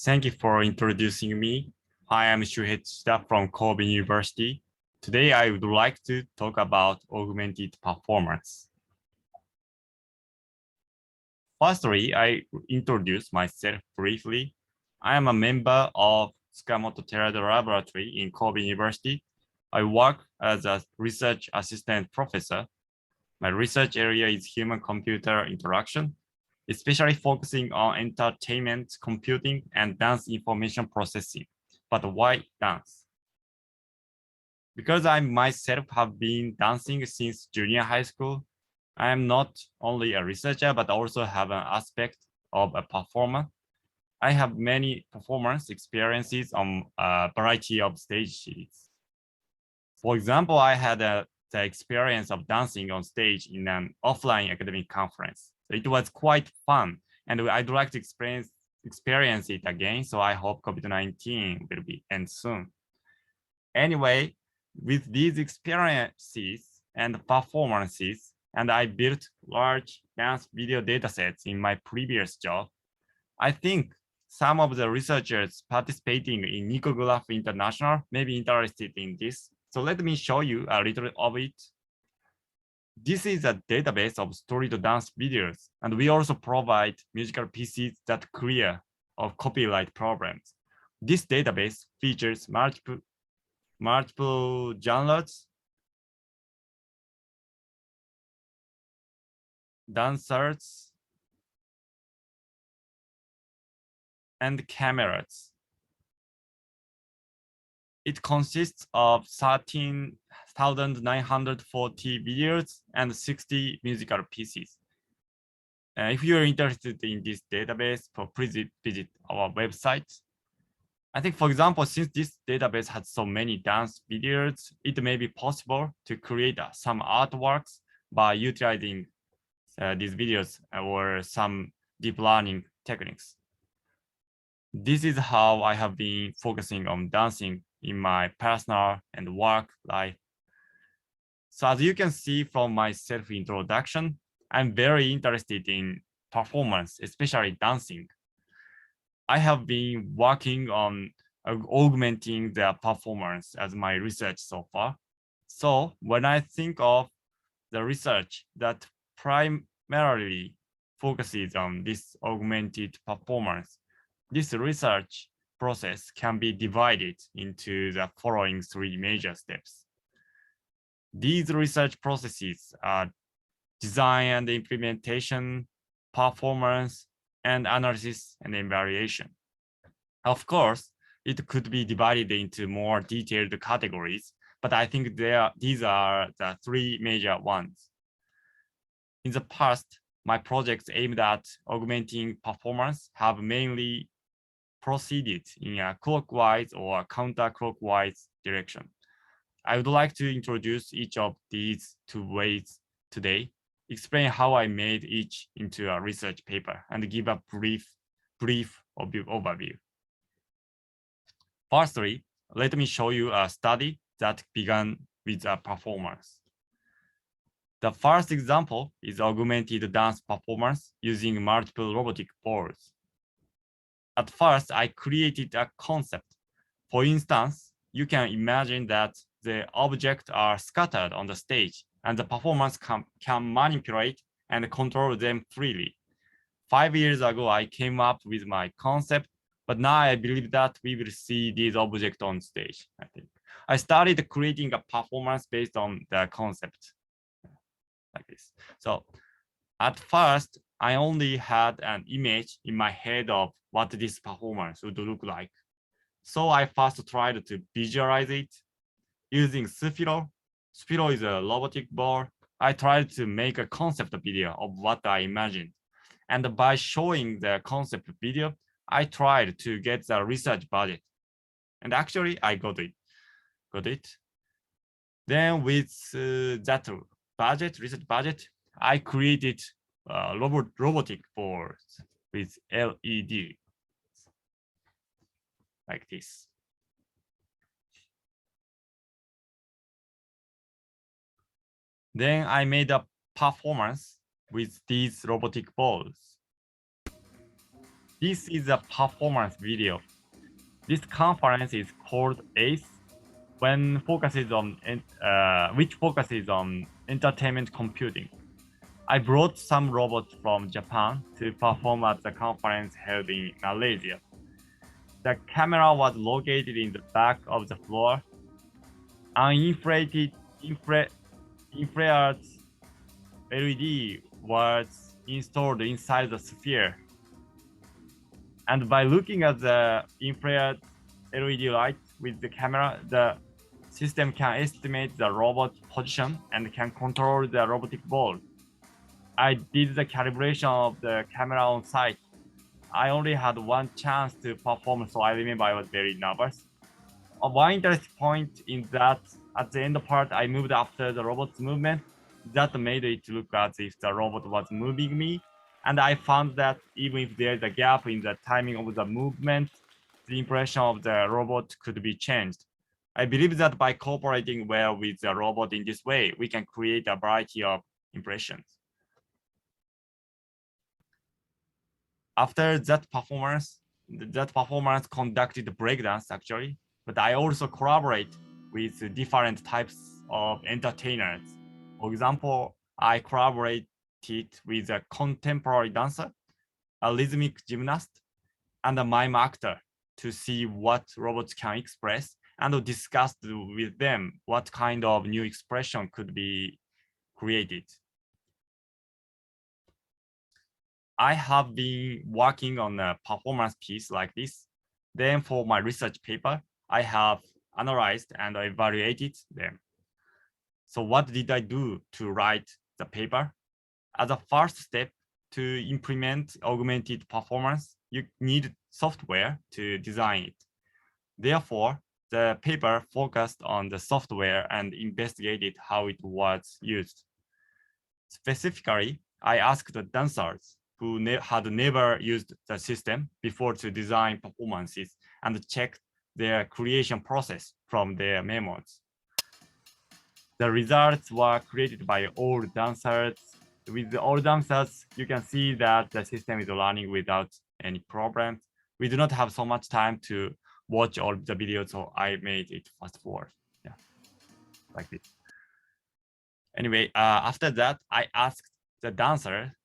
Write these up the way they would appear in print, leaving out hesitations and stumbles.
Thank you for introducing me. I am Shuhei Tsuchida from Kobe University. Today, I would like to talk about augmented performance. Firstly, I introduce myself briefly. I am a member of Tsukamoto Terada Laboratory in Kobe University. I work as a research assistant professor. My research area is human-computer interaction, especially focusing on entertainment, computing, and dance information processing. But why dance? Because I myself have been dancing since junior high school, I am not only a researcher, but also have an aspect of a performer. I have many performance experiences on a variety of stages. For example, I had the experience of dancing on stage in an offline academic conference. So it was quite fun, and I'd like to experience it again. So I hope COVID-19 will end soon. Anyway, with these experiences and performances, and I built large dance video datasets in my previous job, I think some of the researchers participating in NICOGRAPH International may be interested in this. So let me show you a little of it. This is a database of street dance videos, and we also provide musical pieces that clear of copyright problems. This database features multiple genres, dancers, and cameras. It consists of 13,940 videos and 60 musical pieces. If you're interested in this database, please visit our website. I think, for example, since this database has so many dance videos, it may be possible to create some artworks by utilizing these videos or some deep learning techniques. This is how I have been focusing on dancing in my personal and work life. So as you can see from my self-introduction, I'm very interested in performance, especially dancing. I have been working on augmenting the performance as my research so far. So when I think of the research that primarily focuses on this augmented performance, this research process can be divided into the following three major steps. These research processes are design and implementation, performance, and analysis and evaluation. Of course, it could be divided into more detailed categories, but I think these are the three major ones. In the past, my projects aimed at augmenting performance have mainly proceeded in a clockwise or counterclockwise direction. I would like to introduce each of these two ways today, explain how I made each into a research paper, and give a brief overview. Firstly, let me show you a study that began with a performance. The first example is augmented dance performance using multiple robotic balls. At first, I created a concept. For instance, you can imagine that the objects are scattered on the stage and the performance can manipulate and control them freely. 5 years ago, I came up with my concept, but now I believe that we will see these objects on stage, I think. I started creating a performance based on the concept like this. So at first, I only had an image in my head of what this performance would look like. So I first tried to visualize it using Sphero. Sphero is a robotic ball. I tried to make a concept video of what I imagined. And by showing the concept video, I tried to get the research budget. And actually, I got it. Then with that research budget, I created robotic balls with LED like this. Then I made a performance with these robotic balls. This is a performance video. This conference is called AIST, which focuses on entertainment computing. I brought some robots from Japan to perform at the conference held in Malaysia. The camera was located in the back of the floor. An infrared LED was installed inside the sphere. And by looking at the infrared LED light with the camera, the system can estimate the robot position and can control the robotic ball. I did the calibration of the camera on site. I only had one chance to perform, so I remember I was very nervous. One interesting point is that at the end part, I moved after the robot's movement. That made it look as if the robot was moving me. And I found that even if there's a gap in the timing of the movement, the impression of the robot could be changed. I believe that by cooperating well with the robot in this way, we can create a variety of impressions. After that performance conducted breakdance actually, but I also collaborate with different types of entertainers. For example, I collaborated with a contemporary dancer, a rhythmic gymnast, and a mime actor to see what robots can express and discussed with them what kind of new expression could be created. I have been working on a performance piece like this. Then for my research paper, I have analyzed and evaluated them. So what did I do to write the paper? As a first step to implement augmented performance, you need software to design it. Therefore, the paper focused on the software and investigated how it was used. Specifically, I asked the dancers who had never used the system before to design performances and checked their creation process from their memos. The results were created by all dancers. With all dancers, you can see that the system is running without any problems. We do not have so much time to watch all the videos, so I made it fast forward. Yeah, like this. Anyway, after that, I asked the dancer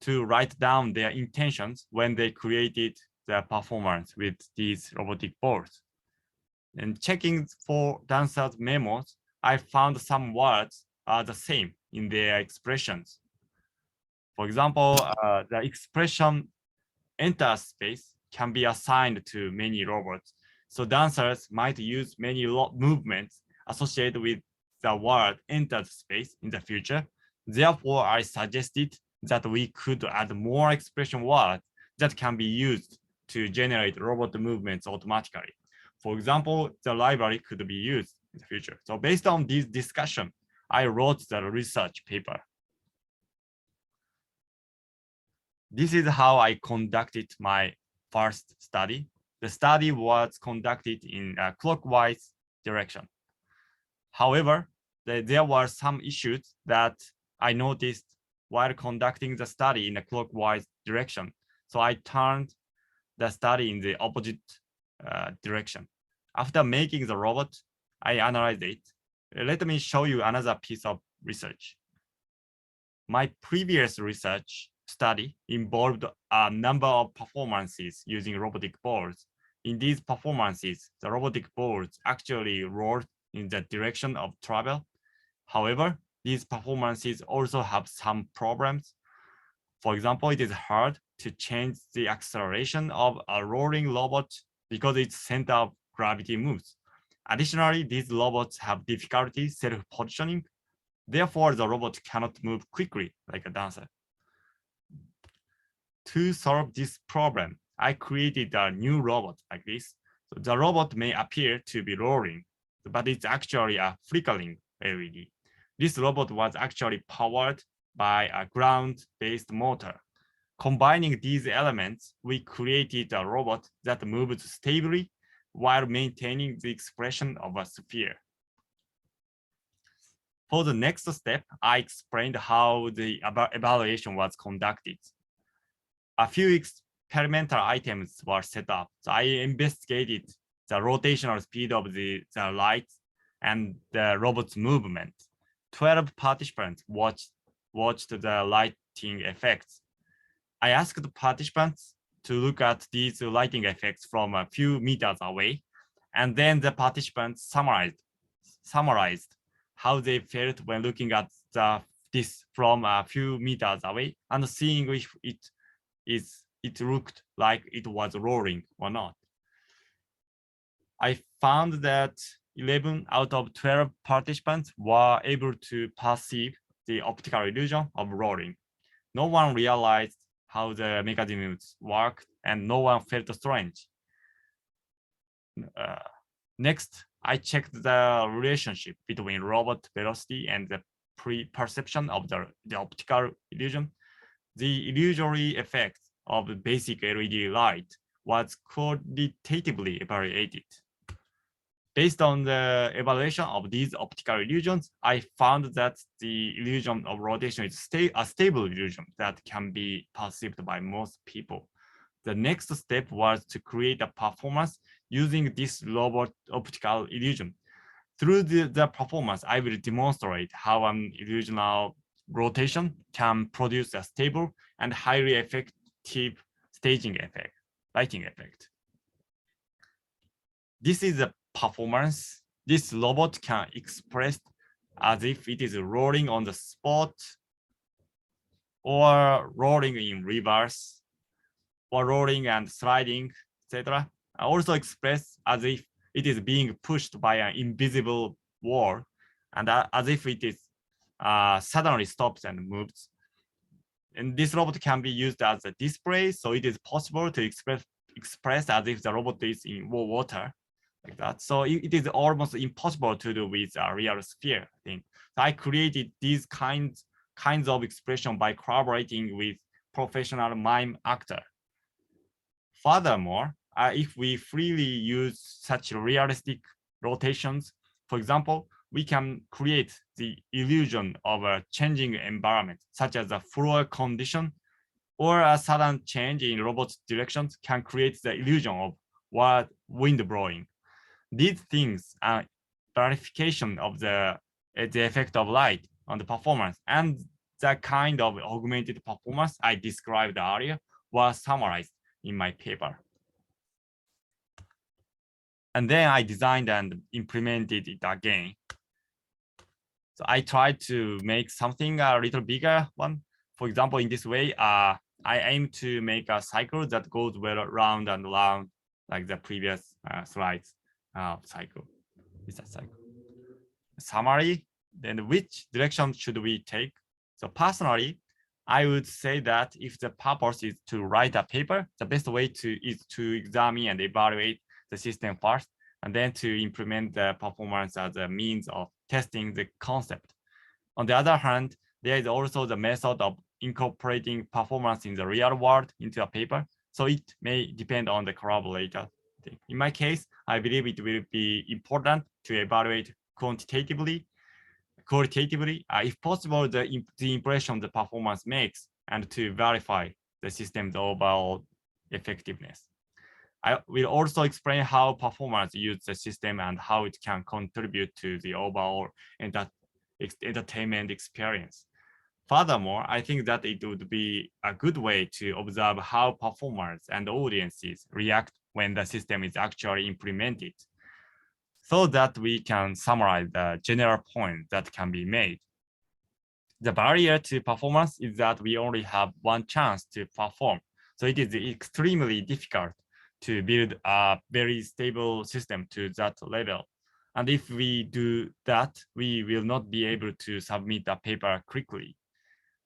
to write down their intentions when they created the performance with these robotic balls. And checking for dancers' memos, I found some words are the same in their expressions. For example, the expression enter space can be assigned to many robots. So dancers might use many movements associated with the word enter space in the future. Therefore, I suggested that we could add more expression words that can be used to generate robot movements automatically. For example, the library could be used in the future. So based on this discussion, I wrote the research paper. This is how I conducted my first study. The study was conducted in a clockwise direction. However, there were some issues that I noticed while conducting the study in a clockwise direction. So I turned the study in the opposite direction. After making the robot, I analyzed it. Let me show you another piece of research. My previous research study involved a number of performances using robotic balls. In these performances, the robotic balls actually rolled in the direction of travel. However, these performances also have some problems. For example, it is hard to change the acceleration of a rolling robot because its center of gravity moves. Additionally, these robots have difficulty self-positioning. Therefore, the robot cannot move quickly like a dancer. To solve this problem, I created a new robot like this. So the robot may appear to be rolling, but it's actually a flickering LED. This robot was actually powered by a ground-based motor. Combining these elements, we created a robot that moves stably while maintaining the expression of a sphere. For the next step, I explained how the evaluation was conducted. A few experimental items were set up. So I investigated the rotational speed of the light and the robot's movement. 12 participants watched the lighting effects. I asked the participants to look at these lighting effects from a few meters away, and then the participants summarized how they felt when looking at this from a few meters away and seeing if it looked like it was rolling or not. I found that 11 out of 12 participants were able to perceive the optical illusion of rolling. No one realized how the mechanisms worked, and no one felt strange. Next, I checked the relationship between robot velocity and the perception of the optical illusion. The illusory effect of the basic LED light was quantitatively evaluated. Based on the evaluation of these optical illusions, I found that the illusion of rotation is a stable illusion that can be perceived by most people. The next step was to create a performance using this robot optical illusion. Through the performance, I will demonstrate how an illusional rotation can produce a stable and highly effective staging effect, lighting effect. This is a performance. This robot can express as if it is rolling on the spot, or rolling in reverse, or rolling and sliding, etc. Also express as if it is being pushed by an invisible wall, and as if it is suddenly stops and moves. And this robot can be used as a display, so it is possible to express as if the robot is in water, like that. So it is almost impossible to do with a real sphere, I think. So I created these kinds of expression by collaborating with professional mime actor. Furthermore, if we freely use such realistic rotations, for example, we can create the illusion of a changing environment, such as a floor condition, or a sudden change in robot's directions can create the illusion of wind blowing. These things are verification of the effect of light on the performance, and the kind of augmented performance I described earlier was summarized in my paper. And then I designed and implemented it again. So I tried to make something a little bigger one. For example, in this way, I aim to make a cycle that goes well round and round, like the previous slides cycle. Is that cycle? Summary, then which direction should we take? So personally, I would say that if the purpose is to write a paper, the best way is to examine and evaluate the system first, and then to implement the performance as a means of testing the concept. On the other hand, there is also the method of incorporating performance in the real world into a paper. So it may depend on the collaborator. In my case, I believe it will be important to evaluate qualitatively, if possible, the impression the performance makes, and to verify the system's overall effectiveness. I will also explain how performers use the system and how it can contribute to the overall entertainment experience. Furthermore, I think that it would be a good way to observe how performers and audiences react when the system is actually implemented, so that we can summarize the general points that can be made. The barrier to performance is that we only have one chance to perform. So it is extremely difficult to build a very stable system to that level. And if we do that, we will not be able to submit a paper quickly.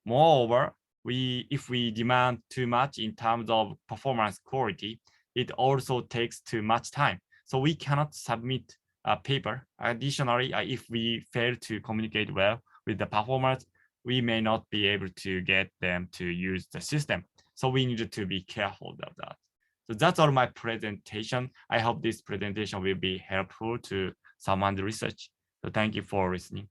Moreover, if we demand too much in terms of performance quality, it also takes too much time. So we cannot submit a paper. Additionally, if we fail to communicate well with the performers, we may not be able to get them to use the system. So we need to be careful of that. So that's all my presentation. I hope this presentation will be helpful to someone's research. So thank you for listening.